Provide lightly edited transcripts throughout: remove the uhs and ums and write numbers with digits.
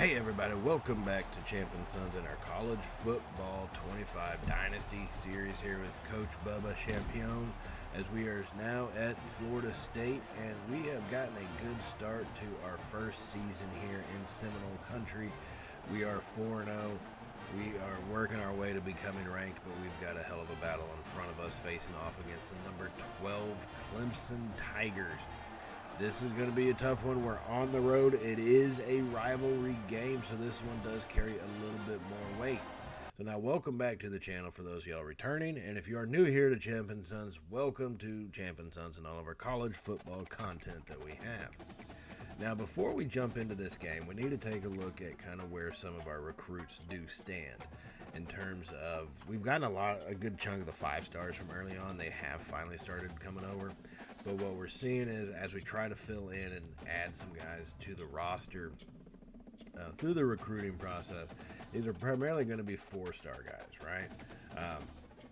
Hey everybody, welcome back to Champion Sons in our College Football 25 Dynasty series here with Coach Bubba Champion, as we are now at Florida State and we have gotten a good start to our first season here in Seminole Country. We are 4-0. We are working our way to becoming ranked, but we've got a hell of a battle in front of us facing off against the number 12 Clemson Tigers. This is going to be a tough one. We're on the road. It is a rivalry game, so this one does carry a little bit more weight. So now welcome back to the channel for those of y'all returning. And if you are new here to Champion Sons, welcome to Champion Sons and all of our college football content that we have. Now before we jump into this game, we need to take a look at kind of where some of our recruits do stand. In terms of, we've gotten a good chunk of the 5 stars from early on. They have finally started coming over. But what we're seeing is, as we try to fill in and add some guys to the roster through the recruiting process, these are primarily going to be 4-star guys, right?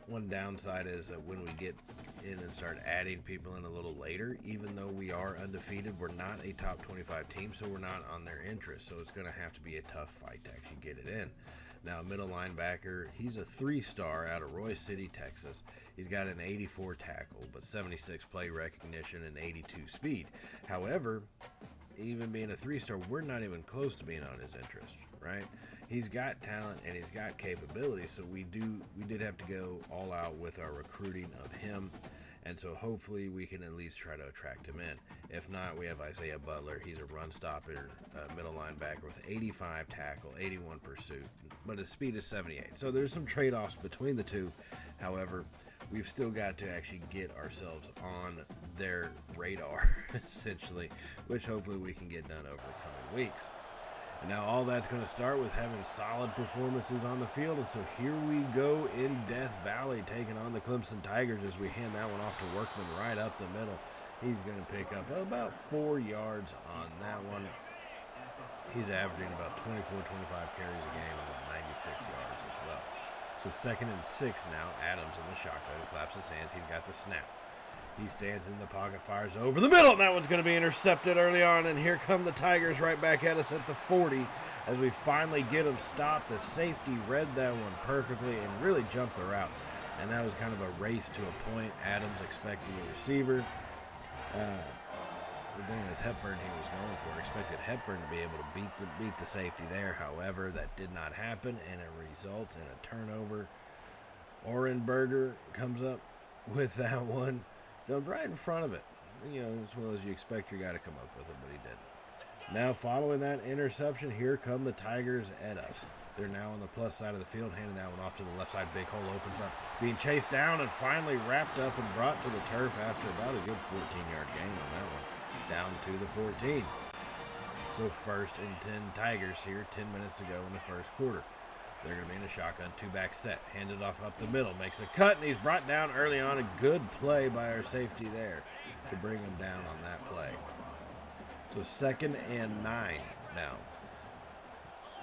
One downside is that when we get in and start adding people in a little later, even though we are undefeated, we're not a top 25 team, so we're not on their interest. So it's going to have to be a tough fight to actually get it in. Now, middle linebacker, he's a 3-star out of Roy City, Texas. He's got an 84 tackle, but 76 play recognition and 82 speed. However, even being a 3-star, we're not even close to being on his interest, right? He's got talent and he's got capability, so we did have to go all out with our recruiting of him. And so hopefully we can at least try to attract him in. If not, we have Isaiah Butler. He's a run stopper, middle linebacker with 85 tackle, 81 pursuit, but his speed is 78. So there's some trade-offs between the two. However, we've still got to actually get ourselves on their radar, essentially, which hopefully we can get done over the coming weeks. And now all that's going to start with having solid performances on the field. And so here we go in Death Valley, taking on the Clemson Tigers as we hand that one off to Workman right up the middle. He's going to pick up about 4 yards on that one. He's averaging about 24-25 carries a game, about 96 yards as well. So 2nd and 6 now. Adams in the shotgun, claps his hands. He's got the snap. He stands in the pocket, fires over the middle, and that one's going to be intercepted early on. And here come the Tigers right back at us at the 40 as we finally get them stopped. The safety read that one perfectly and really jumped the route. And that was kind of a race to a point. Adams expecting the receiver. The thing is, Hepburn he was going for. Expected Hepburn to be able to beat the safety there. However, that did not happen, and it results in a turnover. Orenberger comes up with that one. Jumped right in front of it. You know, it's one of those you expect your guy to come up with it, but he didn't. Now, following that interception, here come the Tigers at us. They're now on the plus side of the field, handing that one off to the left side. Big hole opens up, being chased down and finally wrapped up and brought to the turf after about a good 14-yard gain on that one. Down to the 14. So 1st and 10 Tigers here, 10 minutes to go in the first quarter. They're going to be in a shotgun, 2-back set, handed off up the middle, makes a cut, and he's brought down early on. A good play by our safety there to bring him down on that play. So 2nd and 9 now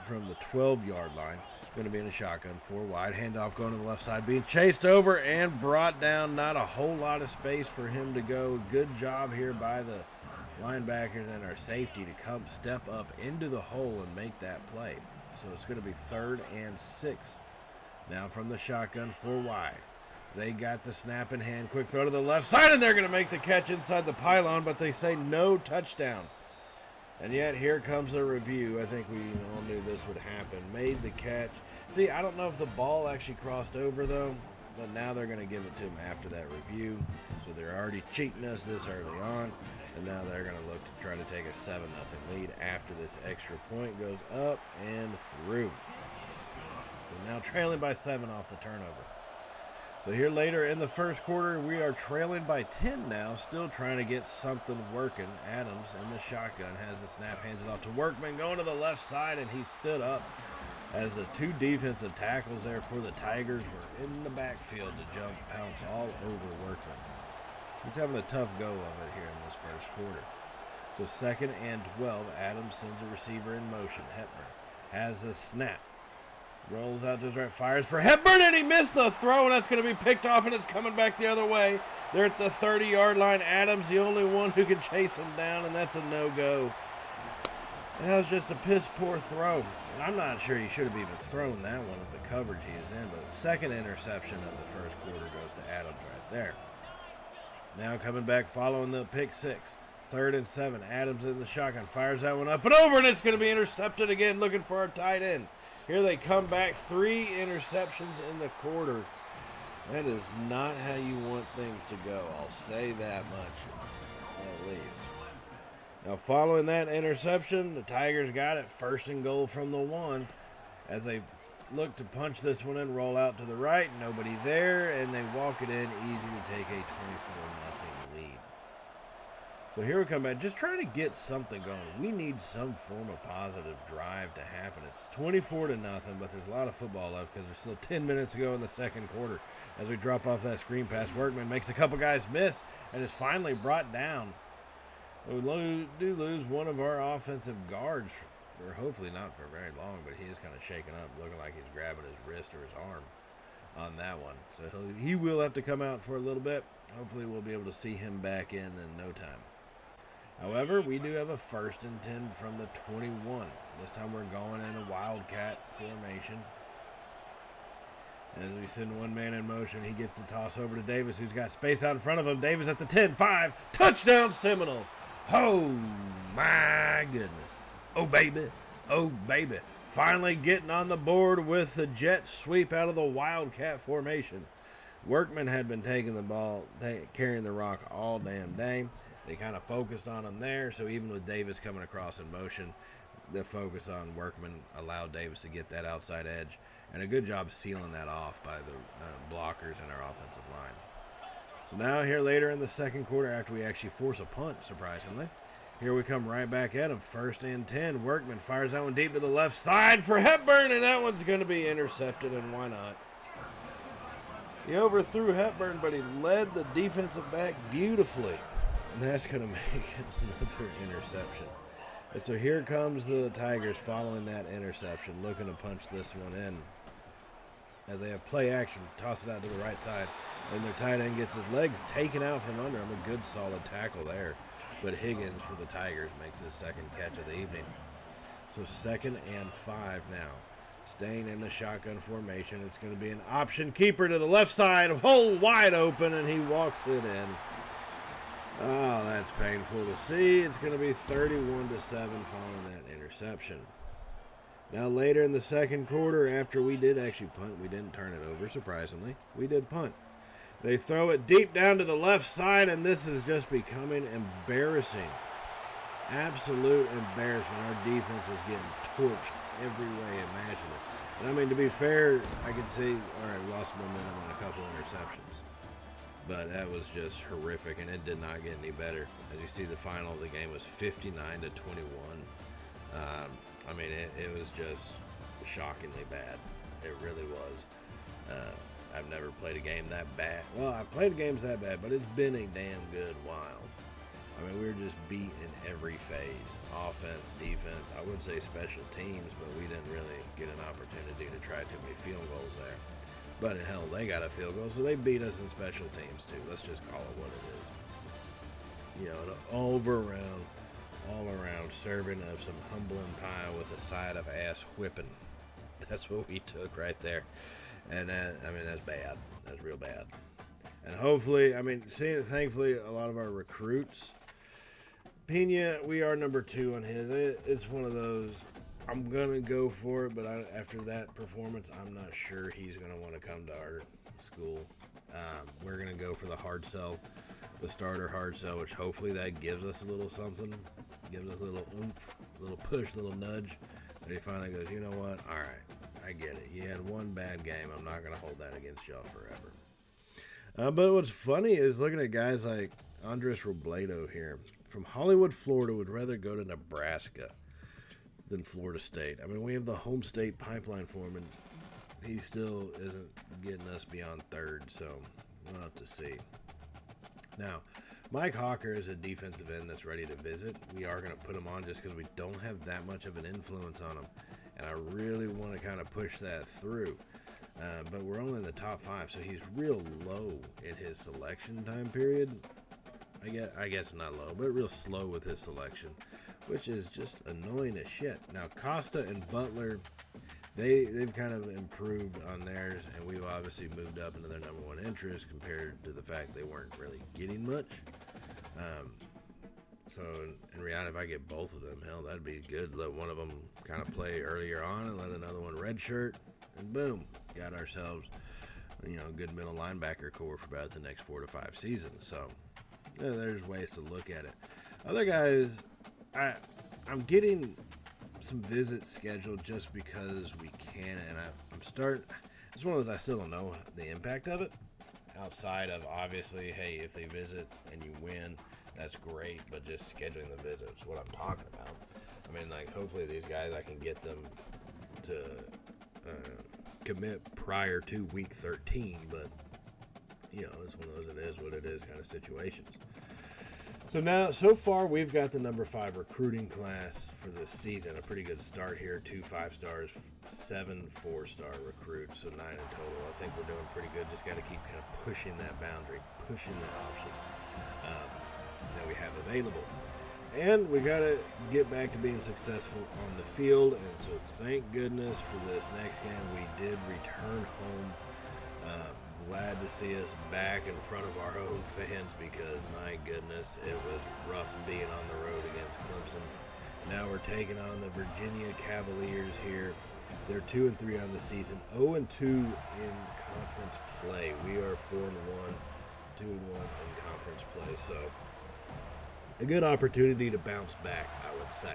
from the 12-yard line. Going to be in a shotgun, 4 wide, handoff going to the left side, being chased over and brought down. Not a whole lot of space for him to go. Good job here by the linebackers and our safety to come step up into the hole and make that play. So it's going to be 3rd and 6. Now from the shotgun, 4 wide. They got the snap in hand. Quick throw to the left side, and they're going to make the catch inside the pylon, but they say no touchdown. And yet here comes a review. I think we all knew this would happen. Made the catch. See, I don't know if the ball actually crossed over, though, but now they're going to give it to him after that review. So they're already cheating us this early on. And now they're going to look to try to take a 7-0 lead after this extra point goes up and through. So now trailing by 7 off the turnover. So here later in the first quarter, we are trailing by 10 now, still trying to get something working. Adams in the shotgun has the snap, hands it off to Workman, going to the left side, and he stood up as the 2 defensive tackles there for the Tigers were in the backfield to pounce all over Workman. He's having a tough go of it here in this first quarter. So 2nd and 12, Adams sends a receiver in motion. Hepburn has the snap. Rolls out to his right, fires for Hepburn, and he missed the throw, and that's going to be picked off, and it's coming back the other way. They're at the 30-yard line. Adams, the only one who can chase him down, and that's a no-go. And that was just a piss-poor throw. And I'm not sure he should have even thrown that one with the coverage he was in, but the second interception of the first quarter goes to Adams right there. Now coming back following the pick six. 3rd and 7. Adams in the shotgun. Fires that one up and over, and it's going to be intercepted again, looking for our tight end. Here they come back. 3 interceptions in the quarter. That is not how you want things to go. I'll say that much, at least. Now, following that interception, the Tigers got it. 1st and goal from the 1. As they look to punch this one in, roll out to the right. Nobody there, and they walk it in. Easy to take a 24-0 lead. So here we come back. Just trying to get something going. We need some form of positive drive to happen. It's 24-0, but there's a lot of football left because there's still 10 minutes to go in the second quarter. As we drop off that screen pass, Workman makes a couple guys miss and is finally brought down. We do lose one of our offensive guards, or hopefully not for very long, but he is kind of shaking up, looking like he's grabbing his wrist or his arm on that one. So he will have to come out for a little bit. Hopefully we'll be able to see him back in no time. However, we do have a 1st and 10 from the 21. This time we're going in a wildcat formation. As we send one man in motion, he gets the toss over to Davis, who's got space out in front of him. Davis at the 10-5. Touchdown, Seminoles. Oh, my goodness. Oh, baby. Oh, baby. Finally getting on the board with the jet sweep out of the wildcat formation. Workman had been taking the ball, carrying the rock all damn day. They kind of focused on him there, so even with Davis coming across in motion, the focus on Workman allowed Davis to get that outside edge, and a good job sealing that off by the blockers in our offensive line. So now here later in the second quarter, after we actually force a punt, surprisingly, here we come right back at him. 1st and 10. Workman fires that one deep to the left side for Hepburn, and that one's going to be intercepted, and why not? He overthrew Hepburn, but he led the defensive back beautifully. And that's going to make another interception. And so here comes the Tigers following that interception, looking to punch this one in. As they have play action, toss it out to the right side. And their tight end gets his legs taken out from under him. A good solid tackle there. But Higgins for the Tigers makes his second catch of the evening. So 2nd and 5 now. Staying in the shotgun formation. It's going to be an option keeper to the left side. Hole wide open, and he walks it in. Oh, that's painful to see. It's going to be 31-7 following that interception. Now later in the second quarter, after we did actually punt, we didn't turn it over, surprisingly. We did punt. They throw it deep down to the left side, and this is just becoming embarrassing. Absolute embarrassment. Our defense is getting torched every way imaginable. And I mean, to be fair, I could see, all right, we lost momentum on a couple interceptions. But that was just horrific, and it did not get any better. As you see, the final of the game was 59-21. I mean, it was just shockingly bad. It really was. I've never played a game that bad. Well, I've played games that bad, but it's been a damn good while. I mean, we were just beat in every phase. Offense, defense, I would say special teams, but we didn't really get an opportunity to try too many field goals there. But hell, they got a field goal, so they beat us in special teams too. Let's just call it what it is. You know, an all-around serving of some humbling pie with a side of ass whipping. That's what we took right there. And that, I mean, that's bad. That's real bad. And hopefully, I mean, thankfully, a lot of our recruits, Pena, we are number 2 on his. It's one of those, I'm going to go for it, but after that performance, I'm not sure he's going to want to come to our school. We're going to go for the hard sell, the starter hard sell, which hopefully that gives us a little something, gives us a little oomph, a little push, a little nudge. And he finally goes, you know what? All right, I get it. You had one bad game. I'm not going to hold that against y'all forever. But what's funny is looking at guys like Andres Robledo here from Hollywood, Florida, would rather go to Nebraska than Florida State. I mean, we have the home state pipeline for him, and he still isn't getting us beyond third, so we'll have to see. Now, Mike Hawker is a defensive end that's ready to visit. We are going to put him on just because we don't have that much of an influence on him, and I really want to kind of push that through. But we're only in the top 5, so he's real low in his selection time period. I guess not low, but real slow with his selection. which is just annoying as shit. Now, Costa and Butler, they've kind of improved on theirs, and we've obviously moved up into their number one interest compared to the fact they weren't really getting much. So in reality, if I get both of them, hell, that'd be good. Let one of them kind of play earlier on and let another one redshirt, and boom, got ourselves, a good middle linebacker core for about the next 4 to 5 seasons. So there's ways to look at it. Other guys, I'm getting some visits scheduled just because we can, and I'm starting. It's one of those I still don't know the impact of it. Outside of obviously, hey, if they visit and you win, that's great, but just scheduling the visits is what I'm talking about. I mean, hopefully these guys, I can get them to commit prior to week 13, but, it's one of those it is what it is kind of situations. So far, we've got the number 5 recruiting class for this season. A pretty good start here. 2 5-stars, 7 4-star recruits, so 9 in total. I think we're doing pretty good. Just got to keep kind of pushing that boundary, pushing the options that we have available. And we got to get back to being successful on the field. And so thank goodness for this next game. We did return home. Glad to see us back in front of our own fans because, my goodness, it was rough being on the road against Clemson. Now we're taking on the Virginia Cavaliers here. They're 2-3 on the season, 0-2 in conference play. We are 4-1, 2-1 in conference play. So a good opportunity to bounce back, I would say.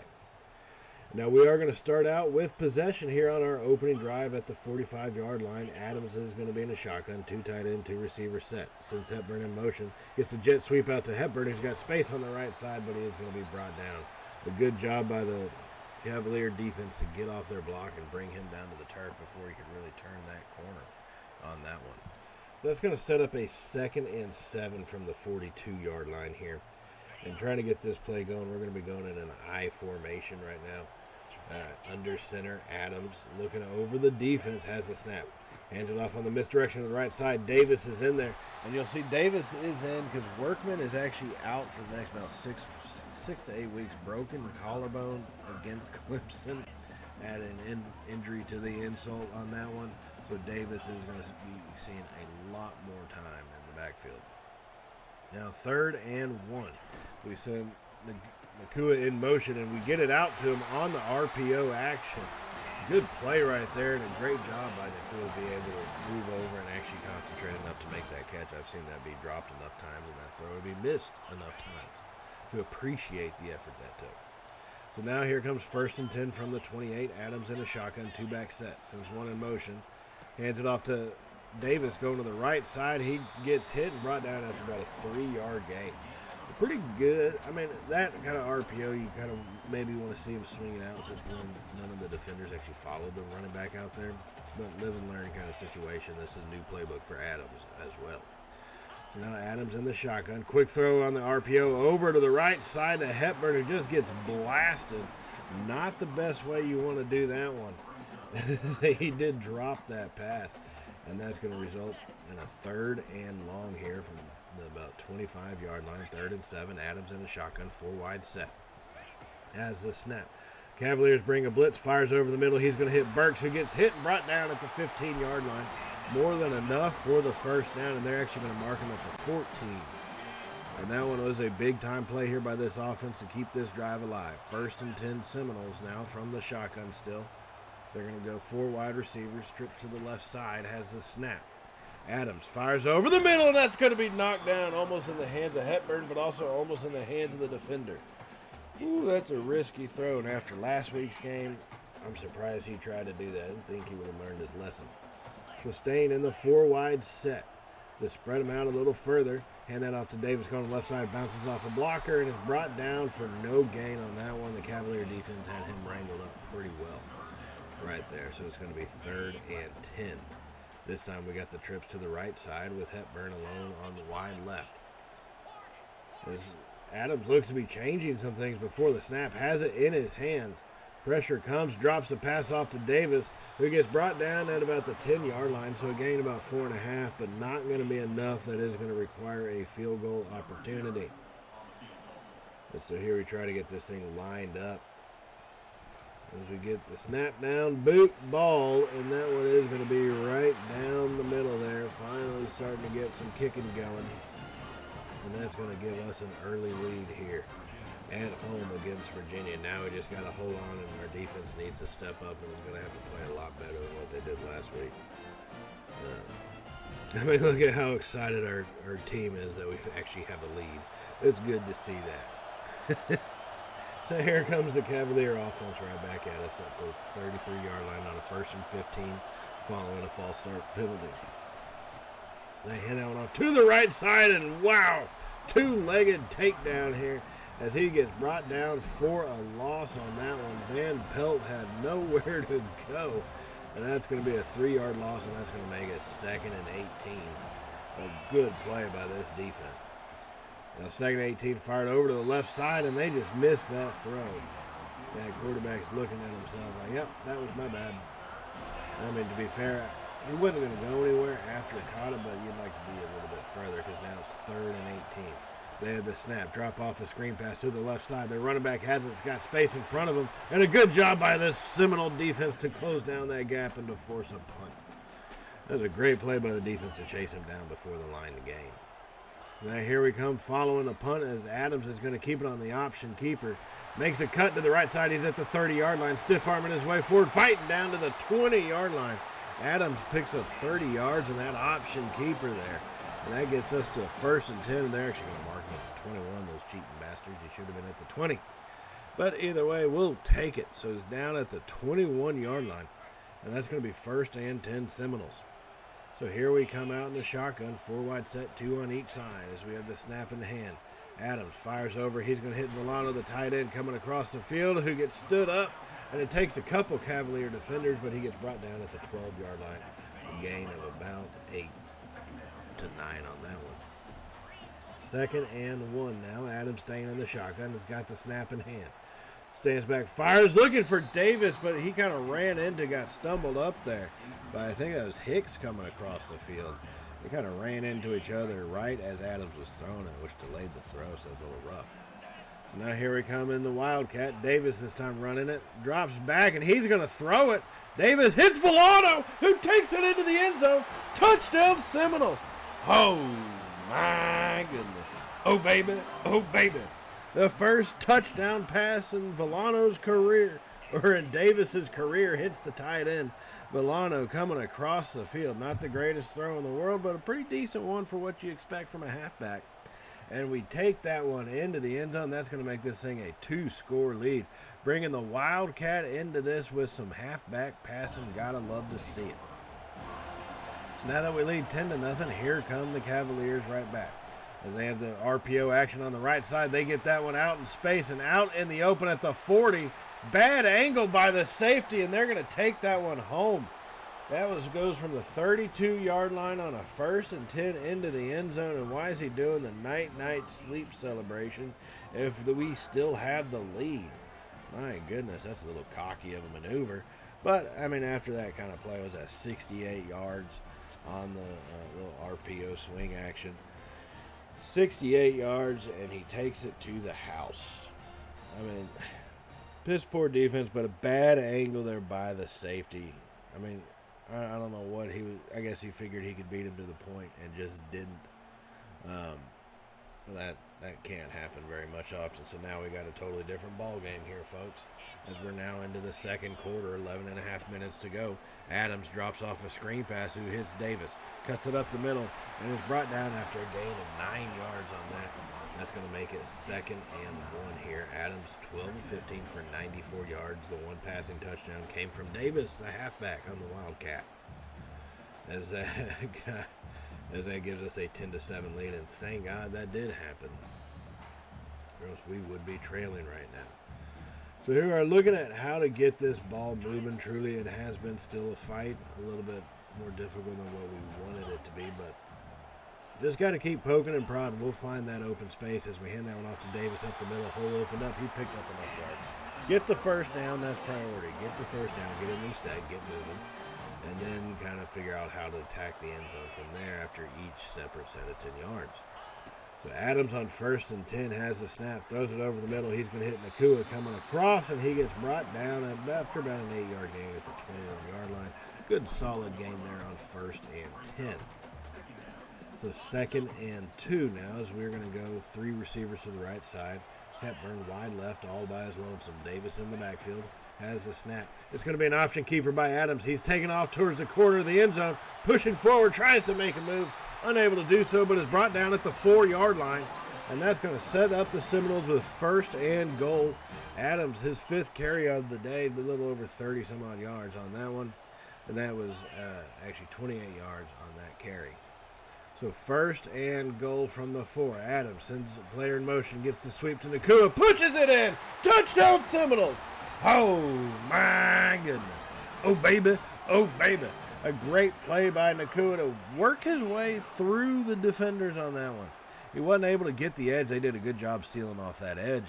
Now we are going to start out with possession here on our opening drive at the 45-yard line. Adams is going to be in a shotgun, 2 tight end, 2 receiver set. Sends Hepburn in motion. Gets a jet sweep out to Hepburn. He's got space on the right side, but he is going to be brought down. A good job by the Cavalier defense to get off their block and bring him down to the turf before he could really turn that corner on that one. So that's going to set up a 2nd and 7 from the 42-yard line here. And trying to get this play going, we're going to be going in an I formation right now. Under center, Adams looking over the defense, has the snap. Hands it off on the misdirection to the right side. Davis is in there. And you'll see Davis is in because Workman is actually out for the next about 6 to 8 weeks. Broken collarbone against Clemson. Add an injury to the insult on that one. So Davis is going to be seeing a lot more time in the backfield. Now 3rd and 1. We send Nakua in motion, and we get it out to him on the RPO action. Good play right there, and a great job by Nakua to be able to move over and actually concentrate enough to make that catch. I've seen that be dropped enough times and that throw to be missed enough times to appreciate the effort that took. So now here comes 1st and 10 from the 28. Adams in a shotgun, 2-back set. Sends one in motion. Hands it off to Davis going to the right side. He gets hit and brought down after about a 3-yard gain. Pretty good. I mean, that kind of RPO, you kind of maybe want to see him swinging out since none of the defenders actually followed the running back out there. But live and learn kind of situation. This is a new playbook for Adams as well. So now Adams in the shotgun. Quick throw on the RPO over to the right side to Hepburn, who just gets blasted. Not the best way you want to do that one. He did drop that pass. And that's going to result in a 3rd and long here from the about 25-yard line. 3rd and 7. Adams in a shotgun, 4 wide set. Has the snap. Cavaliers bring a blitz, fires over the middle. He's going to hit Burks, who gets hit and brought down at the 15-yard line. More than enough for the 1st down, and they're actually going to mark him at the 14. And that one was a big-time play here by this offense to keep this drive alive. 1st and 10 Seminoles now from the shotgun still. They're going to go 4 wide receivers, stripped to the left side, has the snap. Adams fires over the middle, and that's going to be knocked down almost in the hands of Hepburn, but also almost in the hands of the defender. Ooh, that's a risky throw, and after last week's game, I'm surprised he tried to do that. I didn't think he would have learned his lesson. So staying in the 4 wide set. Just spread him out a little further. Hand that off to Davis going to the left side, bounces off a blocker, and is brought down for no gain on that one. The Cavalier defense had him wrangled up pretty well right there. So it's going to be 3rd and 10. This time we got the trips to the right side with Hepburn alone on the wide left. Adams looks to be changing some things before the snap. Has it in his hands. Pressure comes, drops the pass off to Davis, who gets brought down at about the 10-yard line, so a gain about 4.5, but not going to be enough. That is going to require a field goal opportunity. And so here we try to get this thing lined up. As we get the snap down, boot, ball, and that one is going to be right down the middle there. Finally starting to get some kicking going. And that's going to give us an early lead here at home against Virginia. Now we just got to hold on, and our defense needs to step up and is going to have to play a lot better than what they did last week. I mean, look at how excited our team is that we actually have a lead. It's good to see that. So here comes the Cavalier offense right back at us at the 33-yard line on a 1st and 15 following a false start penalty. They hand that one off to the right side, and wow, two-legged takedown here as he gets brought down for a loss on that one. Van Pelt had nowhere to go, and that's going to be a 3-yard loss, and that's going to make it 2nd and 18. A good play by this defense. Now 2nd and 18 fired over to the left side, and they just missed that throw. That quarterback's looking at himself like, yep, that was my bad. I mean, to be fair, he wasn't going to go anywhere after he caught it, but you'd like to be a little bit further because now it's 3rd and 18. So they had the snap, drop off a screen pass to the left side. Their running back has it. It's got space in front of him. And a good job by this Seminole defense to close down that gap and to force a punt. That was a great play by the defense to chase him down before the line to gain. Now here we come following the punt as Adams is going to keep it on the option keeper. Makes a cut to the right side. He's at the 30-yard line, stiff-arming his way forward, fighting down to the 20-yard line. Adams picks up 30 yards in that option keeper there. And that gets us to a 1st and 10, and they're actually going to mark him at the 21, those cheating bastards. He should have been at the 20. But either way, we'll take it. So it's down at the 21-yard line, and that's going to be 1st and 10 Seminoles. So here we come out in the shotgun, 4-wide set, 2 on each side as we have the snap in the hand. Adams fires over. He's going to hit Villano, the tight end, coming across the field, who gets stood up. And it takes a couple Cavalier defenders, but he gets brought down at the 12-yard line. A gain of about 8 to 9 on that one. 2nd and 1 now. Adams staying in the shotgun. Has got the snap in hand. Stands back, fires, looking for Davis, but he kind of got stumbled up there. But I think that was Hicks coming across the field. They kind of ran into each other right as Adams was throwing it, which delayed the throw, so it's a little rough. So now here we come in the Wildcat. Davis this time running it, drops back, and he's going to throw it. Davis hits Villano, who takes it into the end zone. Touchdown Seminoles. Oh, my goodness. Oh, baby. Oh, baby. The first touchdown pass in Villano's career, or in Davis's career, hits the tight end. Villano coming across the field. Not the greatest throw in the world, but a pretty decent one for what you expect from a halfback. And we take that one into the end zone. That's going to make this thing a 2-score lead. Bringing the Wildcat into this with some halfback passing. Gotta love to see it. So now that we lead 10-0, here come the Cavaliers right back. As they have the RPO action on the right side, they get that one out in space and out in the open at the 40. Bad angle by the safety, and they're going to take that one home. That goes from the 32-yard line on a 1st and 10 into the end zone. And why is he doing the night-night sleep celebration if we still have the lead? My goodness, that's a little cocky of a maneuver. But, I mean, after that kind of play, was at 68 yards on the little RPO swing action. 68 yards, and he takes it to the house. I mean, piss poor defense, but a bad angle there by the safety. I mean, I don't know what he was. I guess he figured he could beat him to the point and just didn't. That can't happen very much often. So now we got a totally different ball game here, folks. As we're now into the 2nd quarter, 11 and a half minutes to go. Adams drops off a screen pass who hits Davis. Cuts it up the middle and is brought down after a gain of 9 yards on that. That's going to make it 2nd and 1 here. Adams 12 of 15 for 94 yards. The one passing touchdown came from Davis, the halfback on the Wildcat. As that gives us a 10-7 lead, and thank God that did happen, or else we would be trailing right now. So here we are looking at how to get this ball moving. Truly, it has been still a fight, a little bit more difficult than what we wanted it to be, but just got to keep poking and prodding. We'll find that open space as we hand that one off to Davis up the middle. Hole opened up. He picked up enough yards. Get the first down. That's priority. Get the first down. Get a new set. Get moving. And then kind of figure out how to attack the end zone from there after each separate set of 10 yards. So Adams on 1st and 10 has the snap, throws it over the middle. He's going to hit Nakua coming across, and he gets brought down after about an 8-yard gain at the 21-yard line. Good solid gain there on 1st and 10. So 2nd and 2 now, as we're going to go 3 receivers to the right side. Hepburn wide left, all by his lonesome. Davis in the backfield has the snap. It's going to be an option keeper by Adams. He's taking off towards the corner of the end zone, pushing forward, tries to make a move. Unable to do so, but is brought down at the 4-yard line. And that's going to set up the Seminoles with 1st and goal. Adams, his 5th carry of the day, a little over 30-some-odd yards on that one. And that was actually 28 yards on that carry. So 1st and goal from the 4. Adams sends a player in motion, gets the sweep to Nakua, pushes it in. Touchdown Seminoles. Oh, my goodness. Oh, baby. Oh, baby. A great play by Nakua to work his way through the defenders on that one. He wasn't able to get the edge. They did a good job sealing off that edge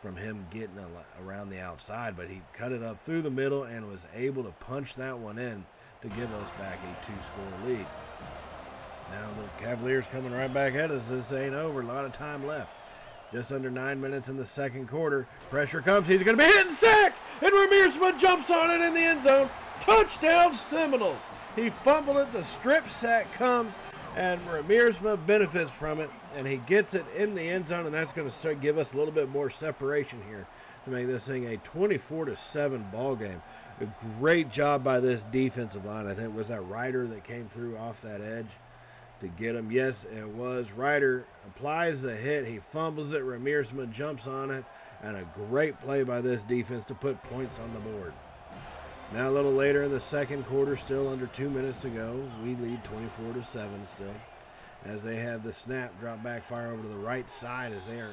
from him getting around the outside, but he cut it up through the middle and was able to punch that one in to give us back a 2-score lead. Now the Cavaliers coming right back at us. This ain't over. A lot of time left. Just under 9 minutes in the 2nd quarter. Pressure comes. He's going to be hit and sacked. And Ramir Smith jumps on it in the end zone. Touchdown Seminoles. He fumbled it. The strip sack comes. And Ramir Smith benefits from it. And he gets it in the end zone. And that's going to give us a little bit more separation here to make this thing a 24-7 ball game. A great job by this defensive line. I think it was that Ryder that came through off that edge to get him. Yes, it was. Ryder applies the hit. He fumbles it. Ramir Smith jumps on it. And a great play by this defense to put points on the board. Now a little later in the 2nd quarter, still under 2 minutes to go. We lead 24-7 still. As they have the snap, drop back, fire over to the right side as they are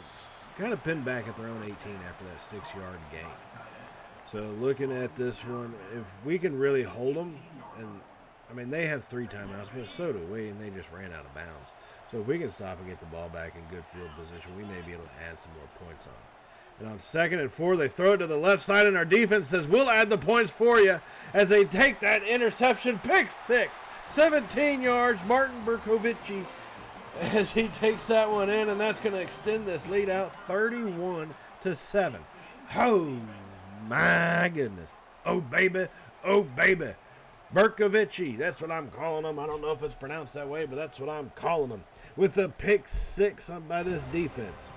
kind of pinned back at their own 18 after that 6-yard gain. So looking at this one, if we can really hold them, and I mean, they have 3 timeouts, but so do we, and they just ran out of bounds. So if we can stop and get the ball back in good field position, we may be able to add some more points on. And on 2nd and 4, they throw it to the left side, and our defense says, we'll add the points for you as they take that interception. Pick 6, 17 yards, Martin Berkovici, as he takes that one in, and that's going to extend this lead out 31-7. Oh, my goodness. Oh, baby. Oh, baby. Berkovici, that's what I'm calling him. I don't know if it's pronounced that way, but that's what I'm calling him. With a pick 6 by this defense.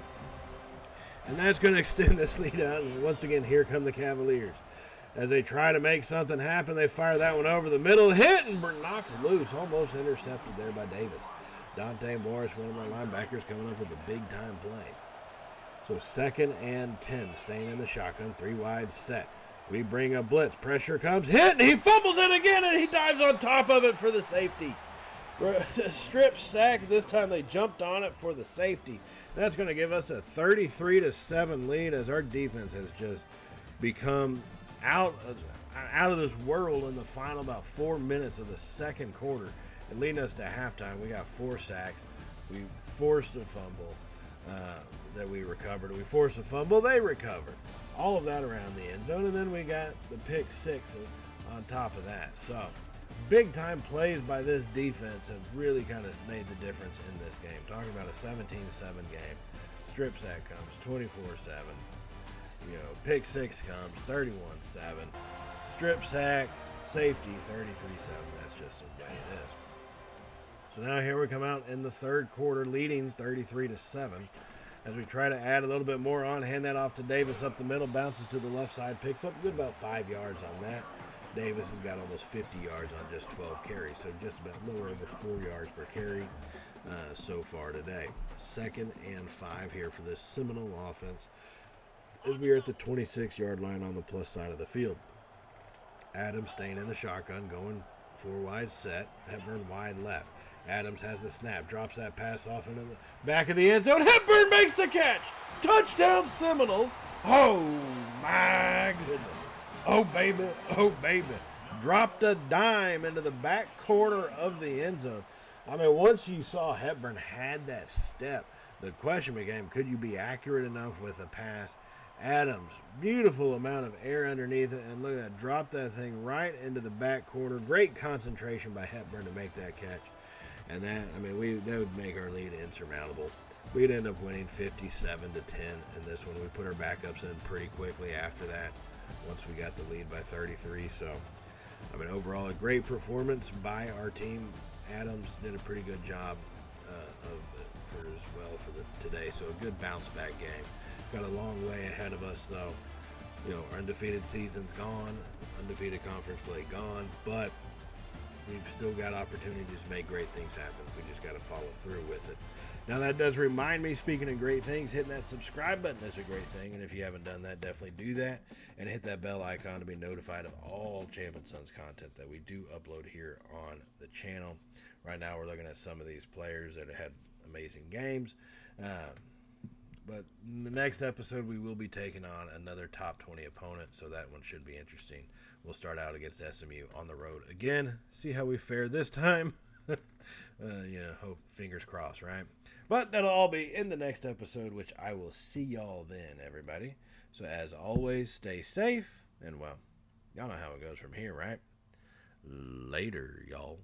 And that's going to extend this lead out. And once again, here come the Cavaliers. As they try to make something happen, they fire that one over the middle. Hit and knocked loose. Almost intercepted there by Davis. Dante Morris, one of our linebackers, coming up with a big-time play. So 2nd and 10, staying in the shotgun, 3 wide set. We bring a blitz. Pressure comes. Hit, and he fumbles it again, and he dives on top of it for the safety. Strip sack. This time they jumped on it for the safety. That's going to give us a 33-7 lead as our defense has just become out of this world in the final about 4 minutes of the 2nd quarter. And leading us to halftime, we got 4 sacks. We forced a fumble that we recovered. We forced a fumble. They recovered. All of that around the end zone. And then we got the pick 6 on top of that. So big-time plays by this defense have really kind of made the difference in this game. Talking about a 17-7 game. Strip sack comes 24-7. Pick 6 comes 31-7. Strip sack, safety 33-7. That's just the way it is. So now here we come out in the 3rd quarter, leading 33-7. As we try to add a little bit more on, hand that off to Davis up the middle, bounces to the left side, picks up good about 5 yards on that. Davis has got almost 50 yards on just 12 carries, so just about a little over 4 yards per carry so far today. 2nd and 5 here for this Seminole offense as we are at the 26-yard line on the plus side of the field. Adams staying in the shotgun, going 4 wide set, Hepburn wide left. Adams has the snap, drops that pass off into the back of the end zone. Hepburn makes the catch. Touchdown Seminoles. Oh, my goodness. Oh, baby. Oh, baby. Dropped a dime into the back corner of the end zone. I mean, once you saw Hepburn had that step, the question became, could you be accurate enough with a pass? Adams, beautiful amount of air underneath it, and look at that, dropped that thing right into the back corner. Great concentration by Hepburn to make that catch. And that, I mean, that would make our lead insurmountable. we'd end up winning 57-10 in this one. We put our backups in pretty quickly after that once we got the lead by 33. So, I mean, overall, a great performance by our team. Adams did a pretty good job for today. So a good bounce back game. Got a long way ahead of us, though. You know, our undefeated season's gone, undefeated conference play gone, but we've still got opportunities to make great things happen. We just got to follow through with it. Now, that does remind me, speaking of great things, hitting that subscribe button is a great thing. And if you haven't done that, definitely do that. And hit that bell icon to be notified of all Champion Sons content that we do upload here on the channel. Right now, we're looking at some of these players that have had amazing games. But in the next episode, we will be taking on another top 20 opponent, so that one should be interesting. We'll start out against SMU on the road again, see how we fare this time. Hope, fingers crossed, right? But that'll all be in the next episode, which I will see y'all then, everybody. So as always, stay safe, and well, y'all know how it goes from here, right? Later, y'all.